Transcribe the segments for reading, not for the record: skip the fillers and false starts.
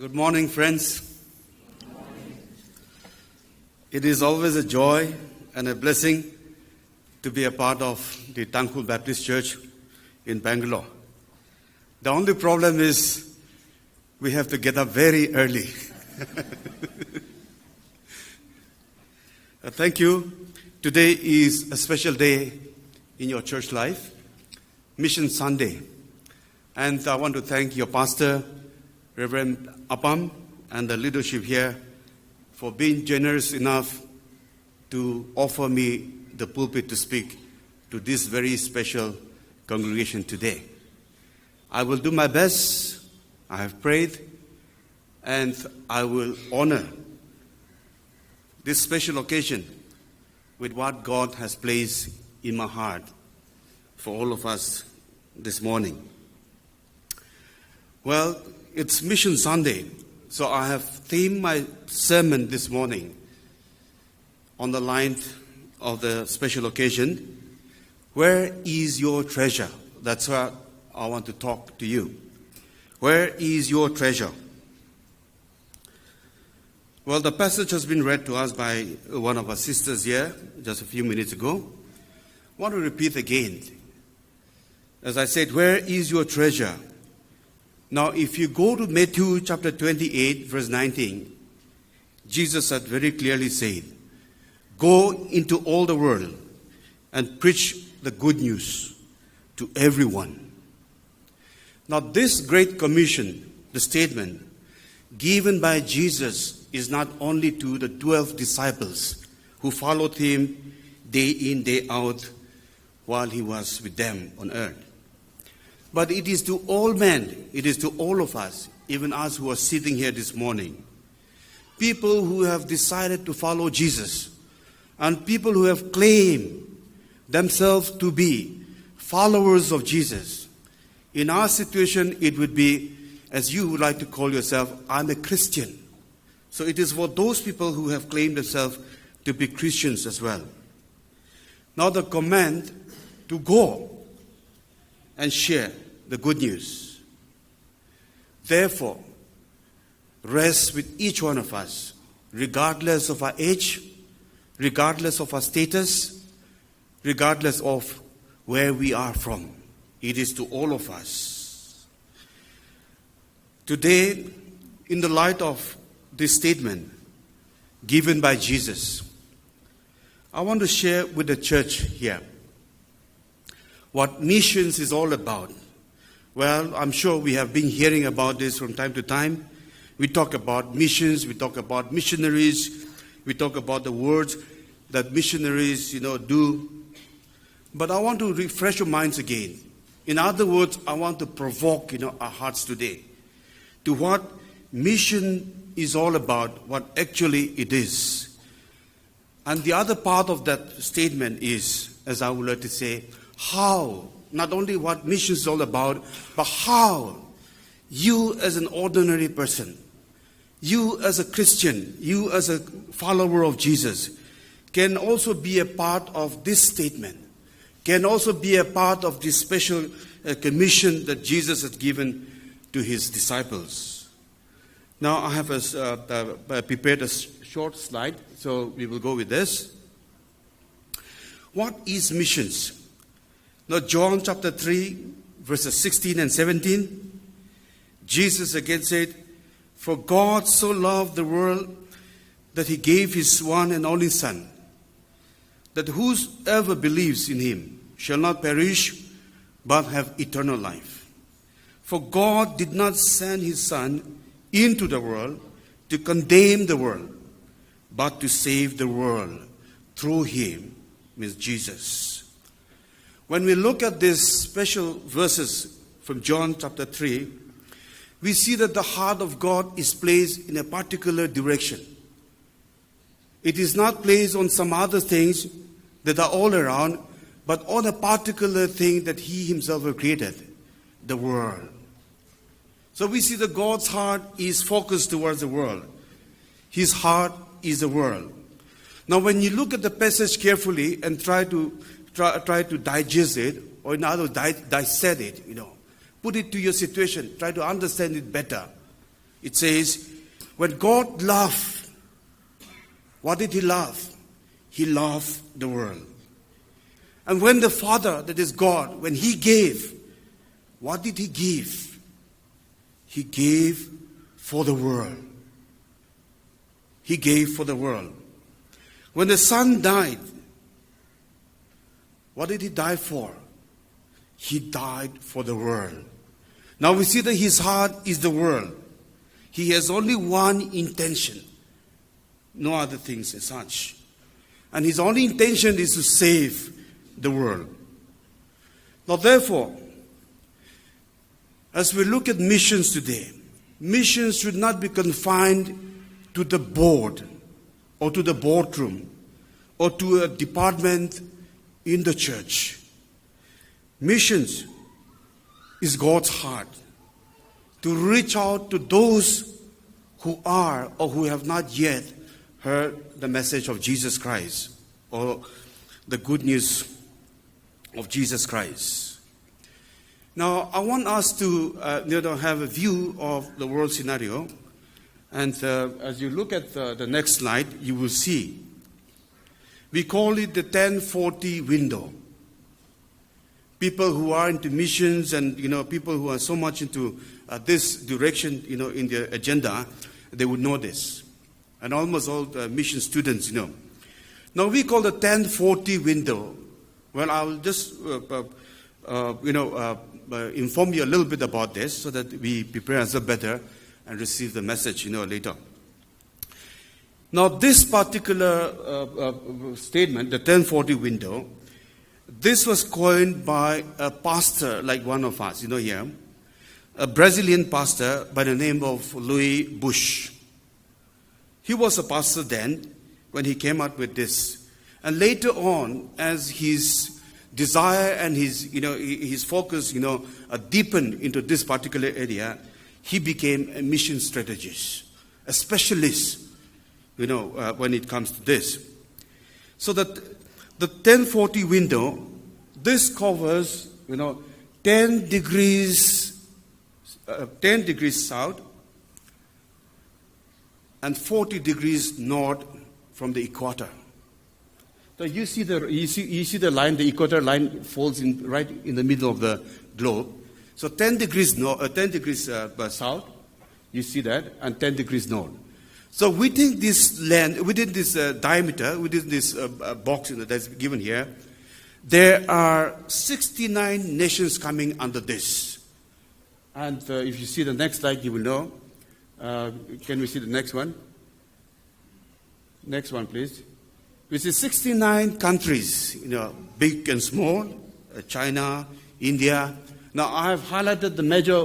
Good morning, friends. It is always a joy and a blessing to be a part of the Tangkhul Baptist Church in Bangalore. The only problem is we have to get up very early. Thank you. Today is a special day in your church life, Mission Sunday. And I want to thank your pastor, Reverend Apam, and the leadership here for being generous enough to offer me the pulpit to speak to this very special congregation today. I will do my best. I have prayed, and I will honor this special occasion with what God has placed in my heart for all of us this morning. Well, it's Mission Sunday, so I have themed my sermon this morning on the line of the special occasion, Where is your treasure? That's what I want to talk to you. Where is your treasure? Well, the passage has been read to us by one of our sisters here just a few minutes ago. I want to repeat again. As I said, where is your treasure? Now, if you go to Matthew chapter 28, verse 19, Jesus had very clearly said, go into all the world and preach the good news to everyone. Now, this great commission, the statement given by Jesus, is not only to the 12 disciples who followed him day in, day out while he was with them on earth. But it is to all men, it is to all of us, even us who are sitting here this morning. People who have decided to follow Jesus, and people who have claimed themselves to be followers of Jesus. In our situation, it would be, as you would like to call yourself, I'm a Christian. So it is for those people who have claimed themselves to be Christians as well. Now the command to go and share the good news. Therefore, rest with each one of us, regardless of our age, regardless of our status, regardless of where we are from. It is to all of us. Today, in the light of this statement given by Jesus, I want to share with the church here what missions is all about. Well, I'm sure we have been hearing about this from time to time. We talk about missions, we talk about missionaries, we talk about the words that missionaries, do. But I want to refresh your minds again. In other words, I want to provoke, our hearts today to what mission is all about, what actually it is. And the other part of that statement is, as I would like to say, how, not only what mission is all about, but how you as an ordinary person, you as a Christian, you as a follower of Jesus, can also be a part of this statement, can also be a part of this special commission that Jesus has given to his disciples. Now I have prepared a short slide, so we will go with this. What is missions? Now, John chapter 3, verses 16 and 17, Jesus again said, For God so loved the world that he gave his one and only Son, that whosoever believes in him shall not perish, but have eternal life. For God did not send his Son into the world to condemn the world, but to save the world through him, means Jesus. When we look at these special verses from John chapter 3, we see that the heart of God is placed in a particular direction. It is not placed on some other things that are all around, but on a particular thing that he himself has created, the world. So we see that God's heart is focused towards the world. His heart is the world. Now when you look at the passage carefully and try to digest it, or in other words, dissect it, put it to your situation, try to understand it better. It says, when God loved, what did he love? He loved the world. And when the Father, that is God, when he gave, what did he give? He gave for the world. He gave for the world. When the Son died, what did he die for? He died for the world. Now we see that his heart is the world. He has only one intention, no other things as such. And his only intention is to save the world. Now therefore, as we look at missions today, missions should not be confined to the board or to the boardroom or to a department in the church. Missions is God's heart to reach out to those who are or who have not yet heard the message of Jesus Christ or the good news of Jesus Christ. Now, I want us to have a view of the world scenario. And as you look at the next slide, you will see. We call it the 1040 window. People who are into missions and, people who are so much into this direction, in their agenda, they would know this. And almost all the mission students, Now, we call the 1040 window. Well, I'll just, inform you a little bit about this so that we prepare ourselves better and receive the message, later. Now, this particular statement, the 1040 window, this was coined by a pastor like one of us, here, a Brazilian pastor by the name of Louis Bush. He was a pastor then when he came out with this. And later on, as his desire and his focus, deepened into this particular area, he became a mission strategist, a specialist, when it comes to this. So that the 1040 window, this covers, 10 degrees south and 40 degrees north from the equator. So you see the line, the equator line falls in right in the middle of the globe. So 10 degrees south, you see that, and 10 degrees north. So within this land, within this diameter, within this box that's given here, there are 69 nations coming under this. And if you see the next slide, you will know. Can we see the next one? Next one, please. We see 69 countries, big and small, China, India. Now, I have highlighted the major,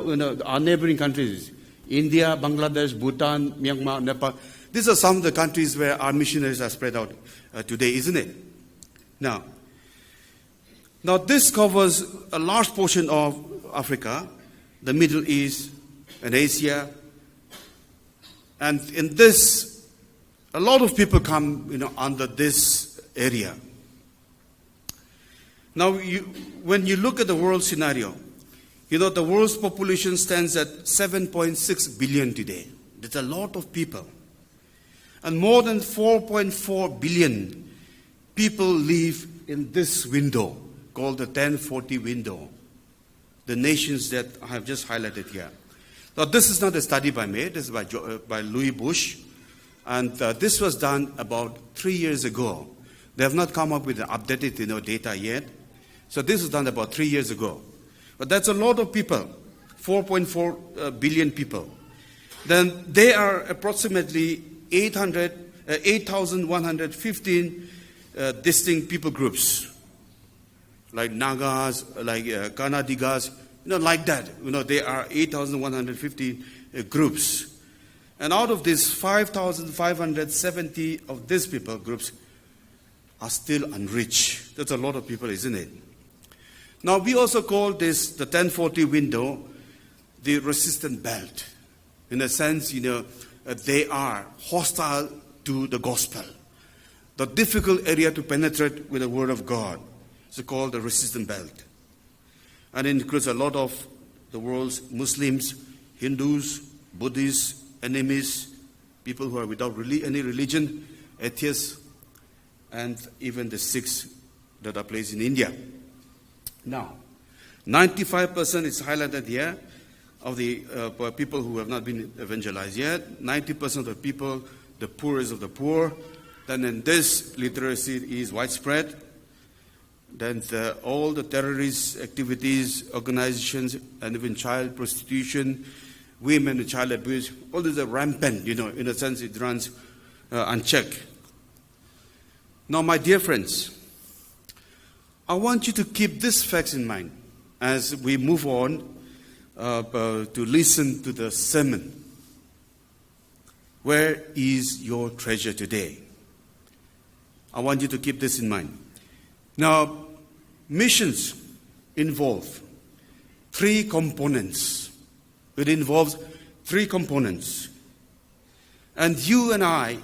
our neighboring countries, India, Bangladesh, Bhutan, Myanmar, Nepal. These are some of the countries where our missionaries are spread out today, isn't it? Now, this covers a large portion of Africa, the Middle East, and Asia. And in this, a lot of people come, under this area. Now, when you look at the world scenario, the world's population stands at 7.6 billion today. That's a lot of people. And more than 4.4 billion people live in this window called the 1040 window. The nations that I have just highlighted here. Now, this is not a study by me. This is by Louis Bush. And this was done about 3 years ago. They have not come up with an updated data yet. So this was done about 3 years ago. But that's a lot of people, 4.4 billion people. Then there are approximately 8,115 distinct people groups, like Nagas, like Kannadigas, like that. There are 8,150 groups. And out of these, 5,570 of these people groups are still unreached. That's a lot of people, isn't it? Now, we also call this, the 1040 window, the resistant belt. In a sense, they are hostile to the gospel. The difficult area to penetrate with the word of God is called the resistant belt. And it includes a lot of the world's Muslims, Hindus, Buddhists, enemies, people who are without any religion, atheists, and even the Sikhs that are placed in India. Now, 95% is highlighted here of the people who have not been evangelized yet. 90% of the people, the poorest of the poor. Then in this, literacy is widespread. Then all the terrorist activities, organizations, and even child prostitution, women and child abuse, all these are rampant, in a sense it runs unchecked. Now, my dear friends, I want you to keep these facts in mind as we move on to listen to the sermon. Where is your treasure today? I want you to keep this in mind. Now, missions involve three components. It involves three components. And you and I,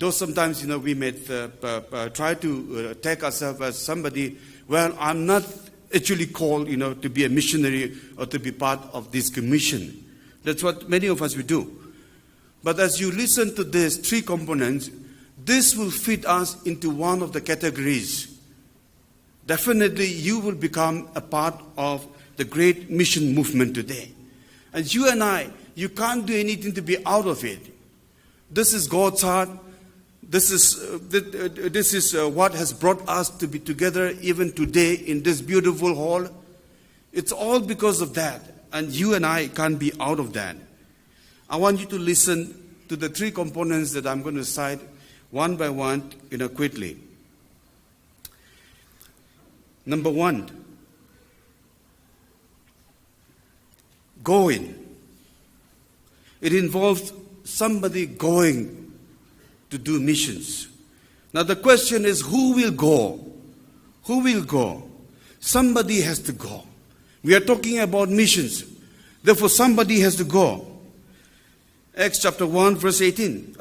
though sometimes, we may try to take ourselves as somebody, well, I'm not actually called, to be a missionary or to be part of this commission. That's what many of us will do. But as you listen to these three components, this will fit us into one of the categories. Definitely, you will become a part of the great mission movement today. And you and I, you can't do anything to be out of it. This is God's heart. This is what has brought us to be together even today in this beautiful hall. It's all because of that. And you and I can't be out of that. I want you to listen to the three components that I'm going to cite one by one, quickly. Number one, going. It involves somebody going to do missions. Now the question is, who will go? Who will go? Somebody has to go. We are talking about missions. Therefore, somebody has to go. Acts chapter 1, verse 8.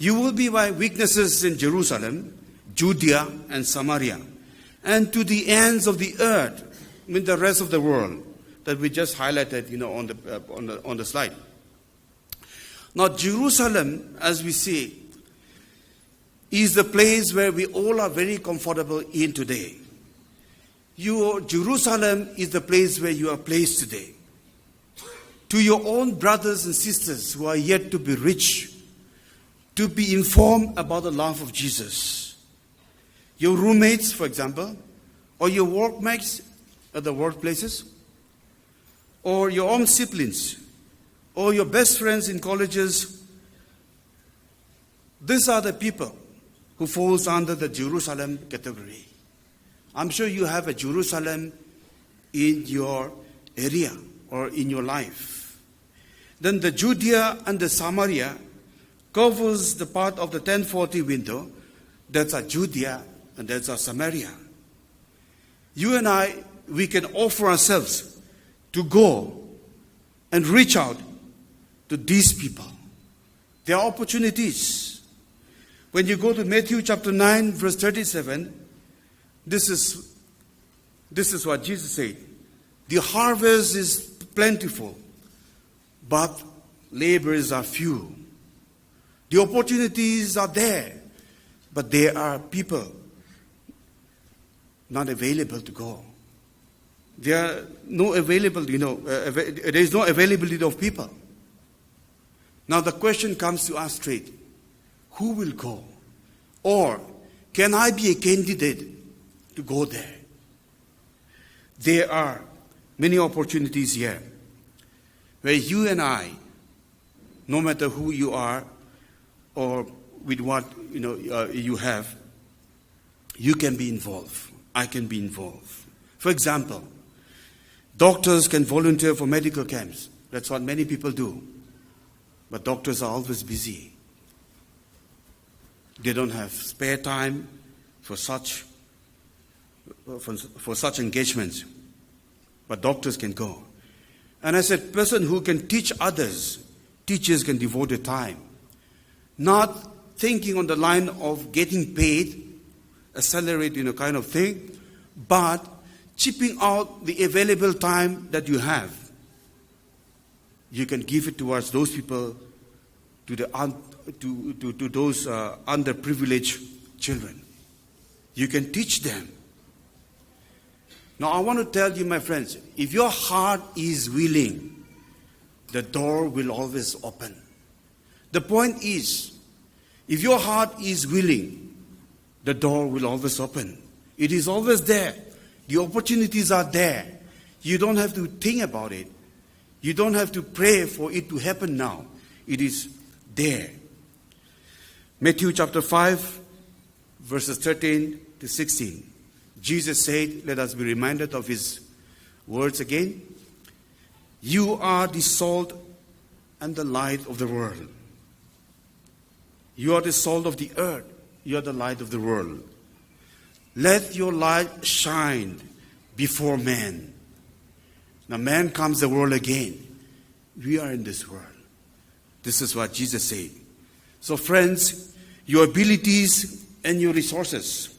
You will be my witnesses in Jerusalem, Judea, and Samaria, and to the ends of the earth, the rest of the world that we just highlighted, on the slide. Now, Jerusalem, as we see, is the place where we all are very comfortable in today. Jerusalem is the place where you are placed today. To your own brothers and sisters who are yet to be rich, to be informed about the love of Jesus. Your roommates, for example, or your workmates at the workplaces, or your own siblings, or your best friends in colleges. These are the people who falls under the Jerusalem category. I'm sure you have a Jerusalem in your area or in your life. Then the Judea and the Samaria covers the part of the 1040 window. That's our Judea and that's our Samaria. You and I, we can offer ourselves to go and reach out to these people. There are opportunities. When you go to Matthew chapter 9, verse 37, this is what Jesus said. The harvest is plentiful, but laborers are few. The opportunities are there, but there are people not available to go. There is no availability of people. Now the question comes to us straight. Who will go? Or can I be a candidate to go there? There are many opportunities here where you and I, no matter who you are or with what you have, you can be involved. I can be involved. For example, doctors can volunteer for medical camps. That's what many people do. But doctors are always busy. They don't have spare time for such engagements. But doctors can go. And as a person who can teach others, teachers can devote their time. Not thinking on the line of getting paid, a salary, kind of thing, but chipping out the available time that you have. You can give it towards those people, to those underprivileged children. You can teach them. Now I want to tell you, my friends, if your heart is willing, the door will always open. The point is, if your heart is willing, the door will always open. It is always there. The opportunities are there. You don't have to think about it. You don't have to pray for it to happen now. It is there. Matthew chapter 5, verses 13 to 16. Jesus said, let us be reminded of his words again. You are the salt and the light of the world. You are the salt of the earth. You are the light of the world. Let your light shine before man. Now man comes the world again. We are in this world. This is what Jesus said. So friends, your abilities and your resources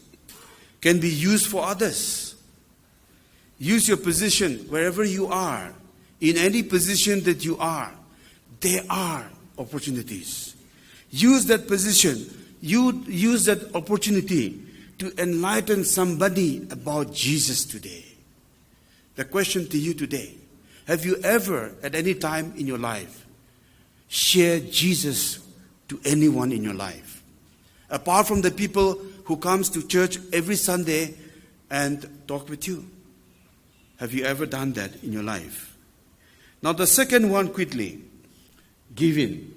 can be used for others. Use your position wherever you are. In any position that you are, there are opportunities. Use that position. You use that opportunity to enlighten somebody about Jesus today. The question to you today, have you ever at any time in your life shared Jesus to anyone in your life? Apart from the people who comes to church every Sunday and talk with you. Have you ever done that in your life? Now the second one quickly, giving.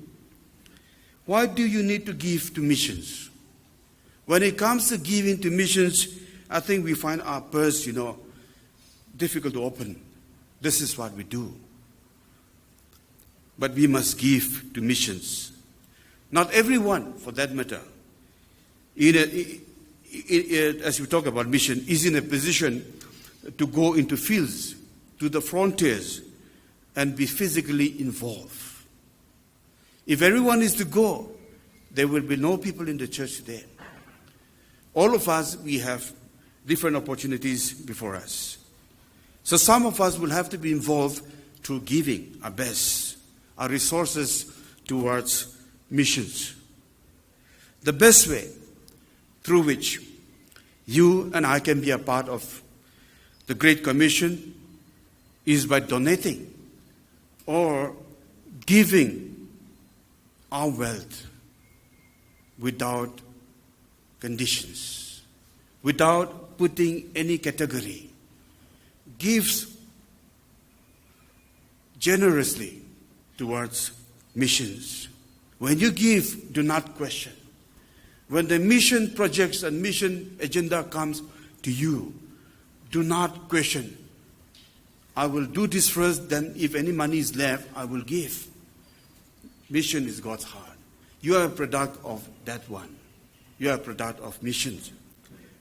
Why do you need to give to missions? When it comes to giving to missions, I think we find our purse, difficult to open. This is what we do. But we must give to missions. Not everyone, for that matter, as we talk about mission, is in a position to go into fields, to the frontiers, and be physically involved. If everyone is to go, there will be no people in the church today. All of us, we have different opportunities before us. So some of us will have to be involved through giving our best, our resources towards missions. The best way through which you and I can be a part of the Great Commission is by donating or giving our wealth without conditions, without putting any category. Gives generously towards missions. When you give, do not question. When the mission projects and mission agenda comes to you, do not question. I will do this first, then if any money is left, I will give. Mission is God's heart. You are a product of that one. You are a product of missions.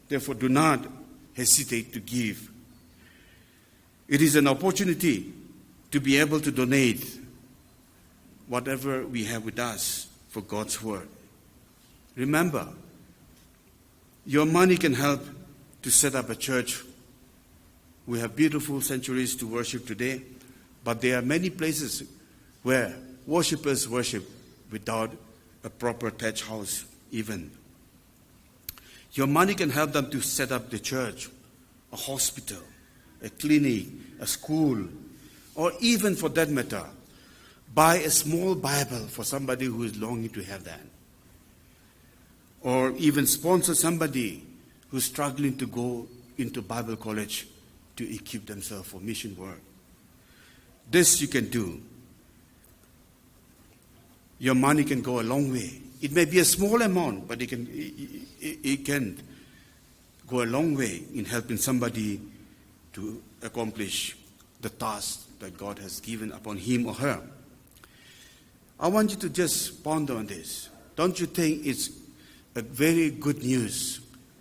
Therefore, do not hesitate to give. It is an opportunity to be able to donate whatever we have with us for God's word. Remember, your money can help to set up a church. We have beautiful sanctuaries to worship today, but there are many places where worshippers worship without a proper thatch house even. Your money can help them to set up the church, a hospital, a clinic, a school, or even for that matter, buy a small Bible for somebody who is longing to have that. Or even sponsor somebody who's struggling to go into Bible college to equip themselves for mission work. This you can do. Your money can go a long way. It may be a small amount, but it can go a long way in helping somebody to accomplish the task that God has given upon him or her. I want you to just ponder on this. Don't you think it's a very good news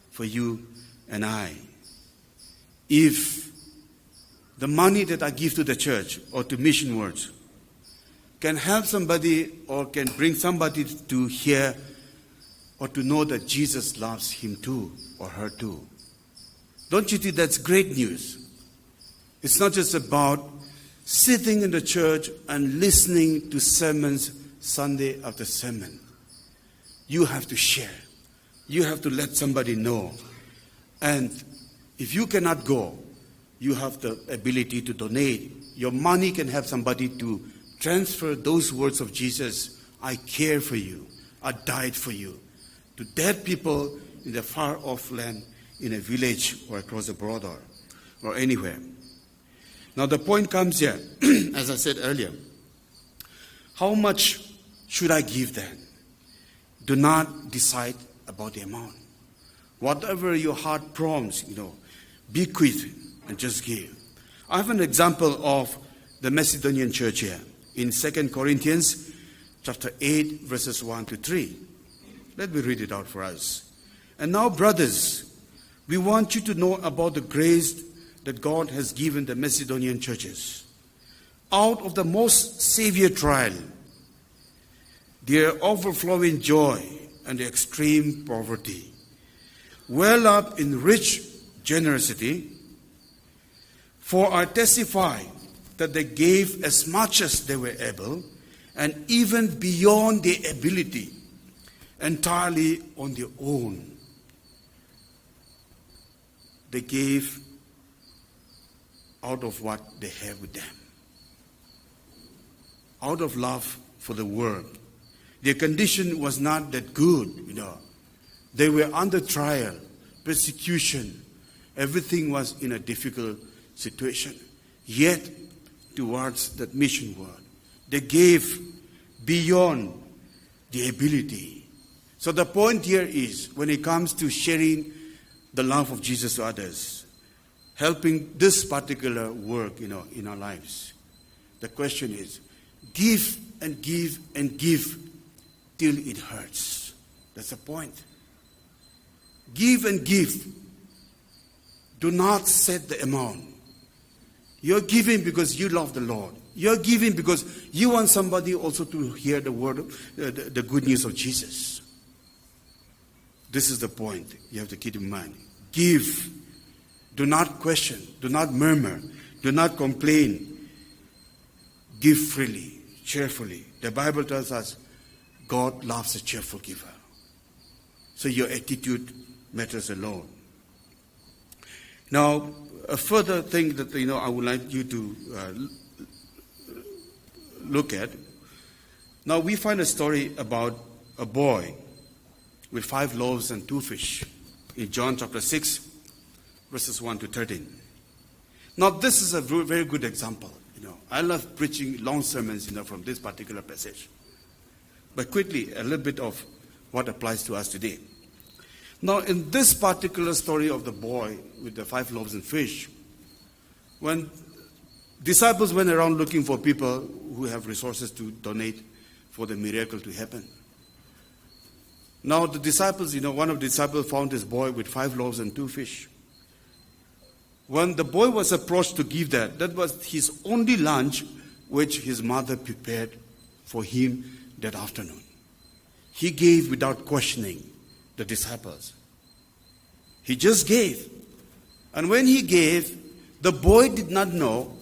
for you and I? If the money that I give to the church or to mission works can help somebody or can bring somebody to hear or to know that Jesus loves him too or her too. Don't you think that's great news? It's not just about sitting in the church and listening to sermons Sunday after sermon. You have to share. You have to let somebody know. And if you cannot go, you have the ability to donate. Your money can help somebody to transfer those words of Jesus. I care for you. I died for you. To dead people in the far off land, in a village or across the border or anywhere. Now the point comes here, as I said earlier. How much should I give then? Do not decide about the amount. Whatever your heart prompts, bequeath and just give. I have an example of the Macedonian church here in 2 Corinthians chapter 8, verses 1 to 3. Let me read it out for us. And now, brothers, we want you to know about the grace that God has given the Macedonian churches. Out of the most severe trial, their overflowing joy and their extreme poverty, well up in rich generosity, for I testify that they gave as much as they were able, and even beyond their ability, entirely on their own. They gave out of what they have with them, out of love for the world. Their condition was not that good, They were under trial, persecution. Everything was in a difficult situation. Yet, towards that mission work, they gave beyond the ability. So the point here is, when it comes to sharing the love of Jesus to others, helping this particular work, in our lives, the question is, give and give and give till it hurts. That's the point. Give and give. Do not set the amount. You're giving because you love the Lord. You're giving because you want somebody also to hear the word, the good news of Jesus. This is the point you have to keep in mind. Give. Do not question. Do not murmur. Do not complain. Give freely, cheerfully. The Bible tells us God loves a cheerful giver. So your attitude matters alone. Now, a further thing that I would like you to look at. Now, we find a story about a boy with 5 loaves and 2 fish in John chapter 6, verses 1 to 13. Now, this is a very good example. I love preaching long sermons, from this particular passage. But quickly, a little bit of what applies to us today. Now, in this particular story of the boy with the 5 loaves and fish, when disciples went around looking for people who have resources to donate for the miracle to happen. Now, the disciples, one of the disciples found this boy with 5 loaves and 2 fish. When the boy was approached to give that was his only lunch which his mother prepared for him that afternoon. He gave without questioning the disciples. He just gave. And when he gave, the boy did not know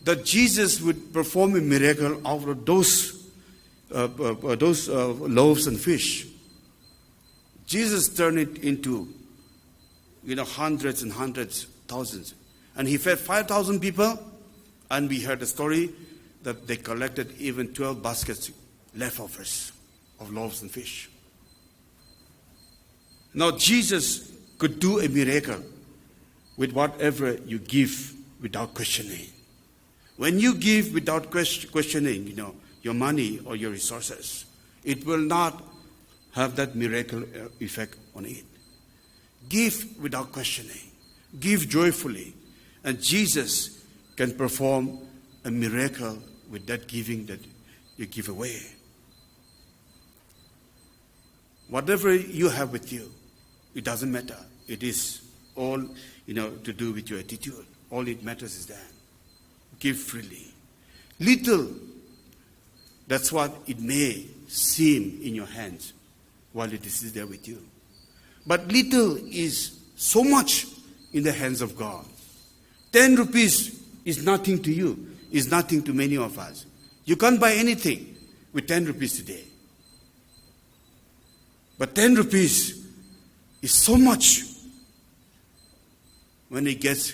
that Jesus would perform a miracle out of those loaves and fish. Jesus turned it into, hundreds and hundreds, thousands. And he fed 5,000 people, and we heard the story that they collected even 12 baskets leftovers of loaves and fish. Now, Jesus could do a miracle with whatever you give without questioning. When you give without questioning, your money or your resources, it will not have that miracle effect on it. Give without questioning. Give joyfully. And Jesus can perform a miracle with that giving that you give away. Whatever you have with you, it doesn't matter. It is all, to do with your attitude. All it matters is that. Give freely. Little, that's what it may seem in your hands while it is there with you. But little is so much in the hands of God. 10 rupees is nothing to you. is nothing to many of us. You can't buy anything with 10 rupees today. But 10 rupees is so much when it gets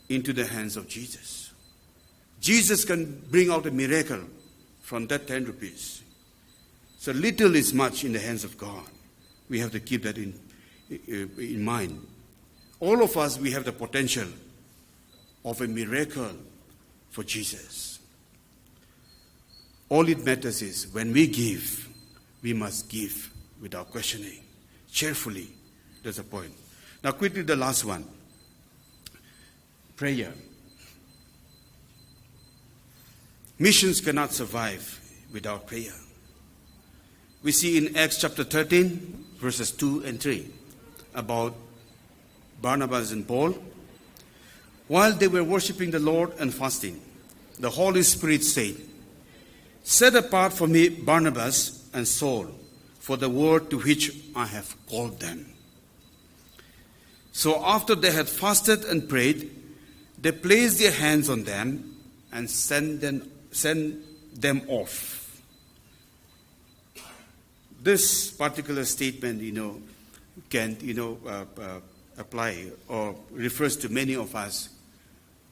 into the hands of Jesus. Jesus can bring out a miracle from that 10 rupees. So little is much in the hands of God. We have to keep that in mind. All of us, we have the potential of a miracle for Jesus. All it matters is when we give, we must give without questioning, cheerfully. That's the point. Now quickly the last one. Prayer. Missions cannot survive without prayer. We see in Acts chapter 13, verses 2 and 3, about Barnabas and Paul. While they were worshiping the Lord and fasting, the Holy Spirit said, "Set apart for me Barnabas and Saul for the work to which I have called them." So after they had fasted and prayed, they placed their hands on them and sent them off. This particular statement, can, apply or refers to many of us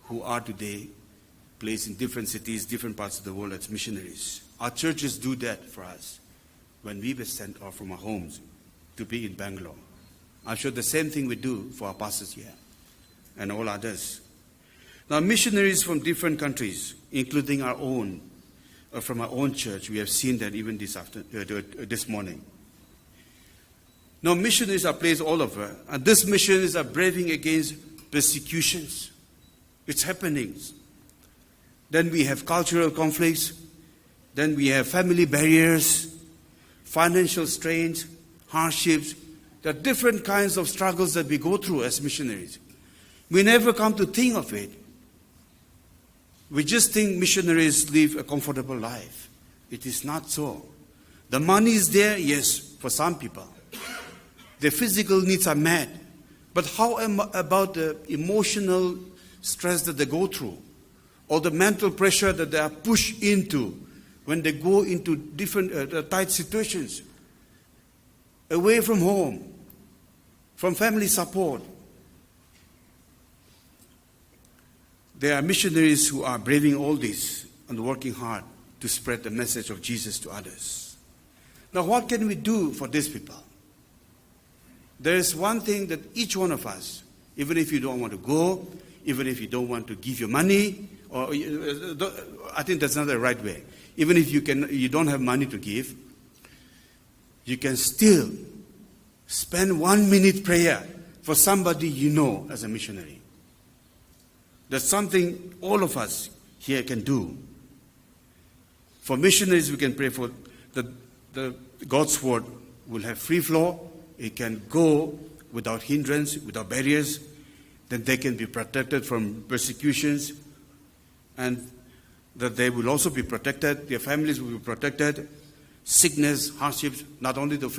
who are today placed in different cities, different parts of the world as missionaries. Our churches do that for us when we were sent off from our homes to be in Bangalore. I'm sure the same thing we do for our pastors here and all others. Now, missionaries from different countries, including our own, from our own church, we have seen that even this morning. Now, missionaries are placed all over, and these missionaries are braving against persecutions. It's happening. Then we have cultural conflicts. Then we have family barriers, financial strains, hardships. There are different kinds of struggles that we go through as missionaries. We never come to think of it. We just think missionaries live a comfortable life. It is not so. The money is there, yes, for some people. Their physical needs are met. But how about the emotional stress that they go through? Or the mental pressure that they are pushed into when they go into different tight situations? Away from home, from family support. There are missionaries who are braving all this and working hard to spread the message of Jesus to others. Now, what can we do for these people? There is one thing that each one of us, even if you don't want to go, even if you don't want to give your money, or I think that's not the right way. Even if you don't have money to give, you can still spend 1 minute prayer for somebody you know as a missionary. That's something all of us here can do. For missionaries, we can pray for the God's word will have free flow. It can go without hindrance, without barriers. Then they can be protected from persecutions, and that they will also be protected. Their families will be protected. Sickness, hardships, not only the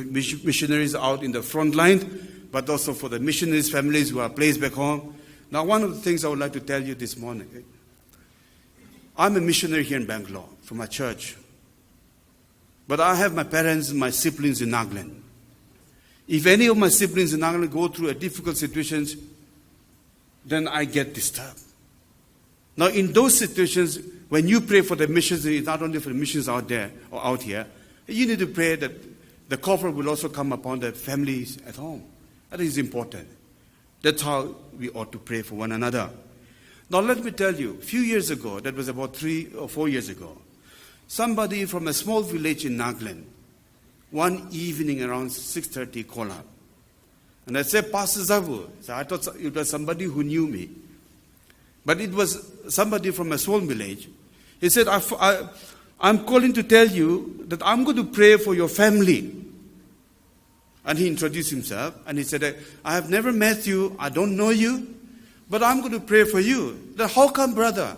missionaries out in the front line, but also for the missionaries' families who are placed back home. Now, one of the things I would like to tell you this morning, I'm a missionary here in Bangalore for my church. But I have my parents and my siblings in Nagaland. If any of my siblings in Nagaland go through a difficult situations, then I get disturbed. Now, in those situations, when you pray for the missionaries, not only for the missions out there or out here, you need to pray that the comfort will also come upon the families at home. That is important. That's how we ought to pray for one another. Now, let me tell you, a few years ago, that was about 3 or 4 years ago, somebody from a small village in Nagaland, one evening around 6:30 called up. And I said, "Pastor Zhabu." So I thought it was somebody who knew me. But it was somebody from a small village. He said, I'm calling to tell you that I'm going to pray for your family. And he introduced himself, and he said, "I have never met you, I don't know you, but I'm going to pray for you." Then, "How come, brother?"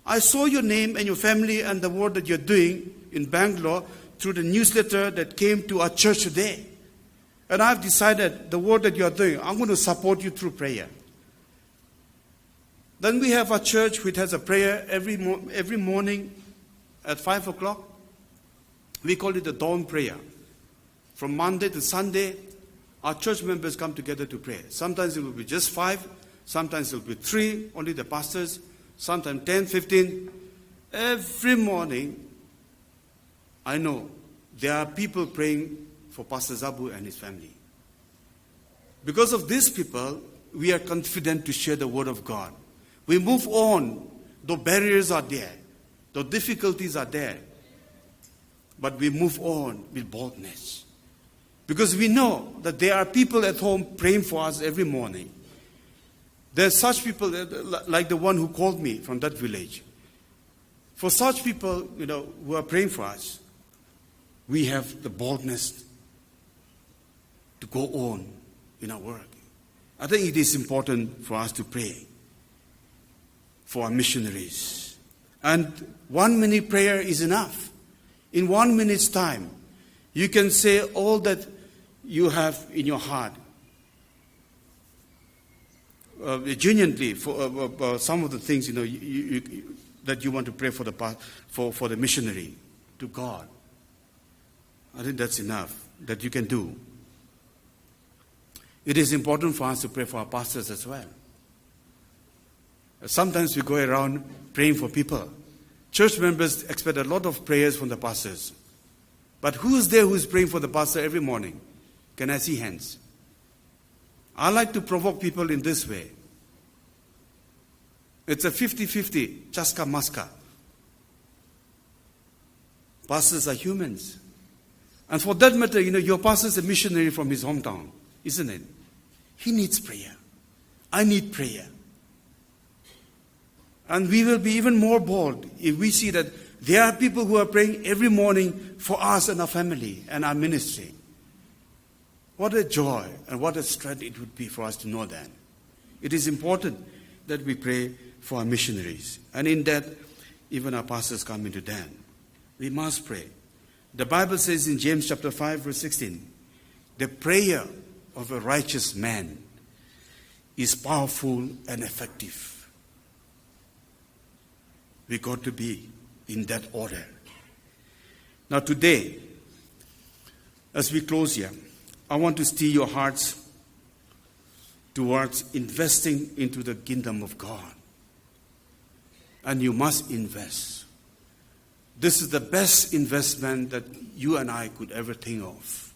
"I saw your name and your family and the work that you're doing in Bangalore through the newsletter that came to our church today. And I've decided the work that you're doing, I'm going to support you through prayer." Then we have a church which has a prayer every morning at 5 o'clock. We call it the dawn prayer. From Monday to Sunday, our church members come together to pray. Sometimes it will be just 5, sometimes it will be 3, only the pastors, sometimes 10, 15. Every morning, I know there are people praying for Pastor Zhabu and his family. Because of these people, we are confident to share the word of God. We move on, though barriers are there, though difficulties are there. But we move on with boldness. Because we know that there are people at home praying for us every morning. There are such people like the one who called me from that village. For such people, who are praying for us, we have the boldness to go on in our work. I think it is important for us to pray for our missionaries. And 1 minute prayer is enough. In 1 minute's time, you can say all that you have in your heart. Genuinely, for some of the things that you want to pray for the missionary to God. I think that's enough that you can do. It is important for us to pray for our pastors as well. Sometimes we go around praying for people. Church members expect a lot of prayers from the pastors. But who's there who's praying for the pastor every morning? Can I see hands? I like to provoke people in this way. It's a 50-50, chaska maska. Pastors are humans. And for that matter, your pastor is a missionary from his hometown, isn't it? He needs prayer. I need prayer. And we will be even more bold if we see that there are people who are praying every morning for us and our family and our ministry. What a joy and what a strength it would be for us to know that. It is important that we pray for our missionaries. And in that, even our pastors come into that. We must pray. The Bible says in James chapter 5, verse 16, the prayer of a righteous man is powerful and effective. We got to be in that order. Now today, as we close here, I want to steer your hearts towards investing into the kingdom of God. And you must invest. This is the best investment that you and I could ever think of.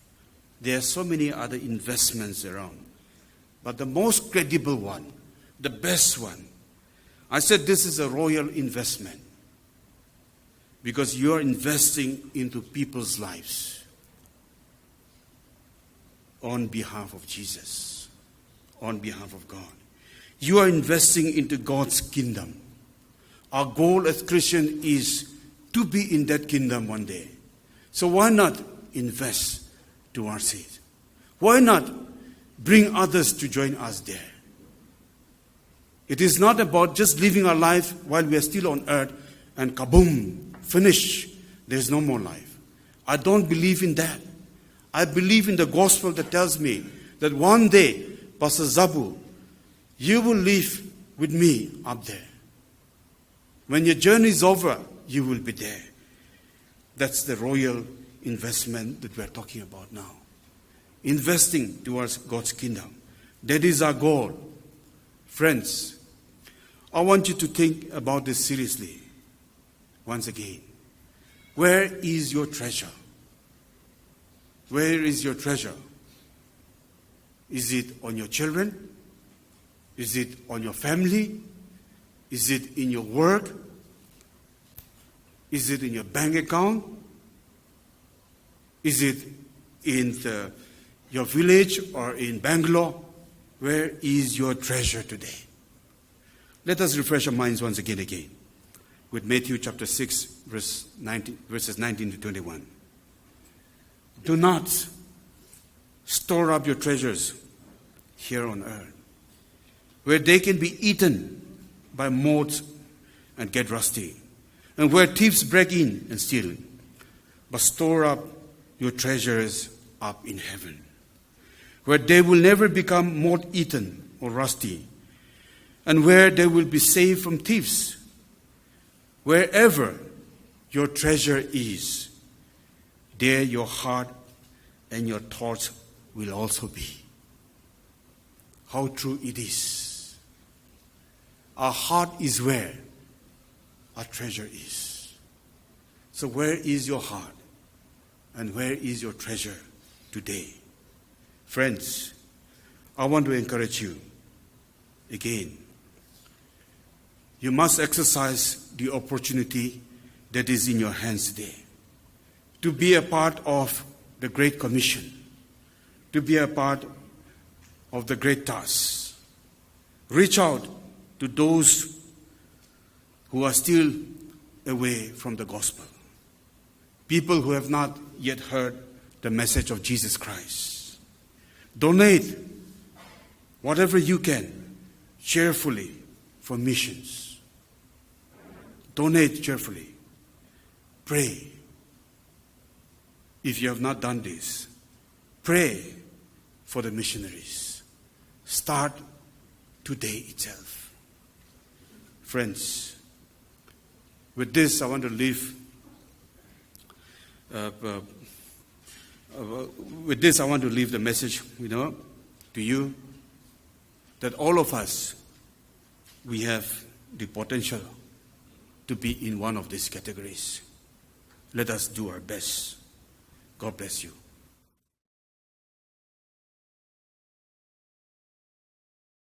There are so many other investments around. But the most credible one, the best one, I said this is a royal investment. Because you are investing into people's lives on behalf of Jesus, on behalf of God. You are investing into God's kingdom. Our goal as Christians is to be in that kingdom one day. So why not invest towards it? Why not bring others to join us there? It is not about just living our life while we are still on earth and kaboom, finish. There's no more life. I don't believe in that. I believe in the gospel that tells me that one day, Pastor Zhabu, you will live with me up there. When your journey is over, you will be there. That's the royal investment that we're talking about now. Investing towards God's kingdom. That is our goal. Friends, I want you to think about this seriously. Once again. Where is your treasure? Where is your treasure? Is it on your children? Is it on your family? Is it in your work? Is it in your bank account? Is it in your village or in Bangalore? Where is your treasure today? Let us refresh our minds once again with Matthew chapter 6, verses 19 to 21. Do not store up your treasures here on earth, where they can be eaten by moths and get rusty, and where thieves break in and steal. But store up your treasures up in heaven, where they will never become moth-eaten or rusty, and where they will be saved from thieves. Wherever your treasure is, there your heart and your thoughts will also be. How true it is. Our heart is where our treasure is. So where is your heart and where is your treasure today? Friends, I want to encourage you again. You must exercise the opportunity that is in your hands today to be a part of the Great Commission, to be a part of the great task. Reach out to those who are still away from the gospel, people who have not yet heard the message of Jesus Christ. Donate whatever you can cheerfully for missions. Donate cheerfully. Pray. If you have not done this, pray for the missionaries. Start today itself. Friends, with this I want to leave the message, to you, that all of us, we have the potential to be in one of these categories. Let us do our best. God bless you.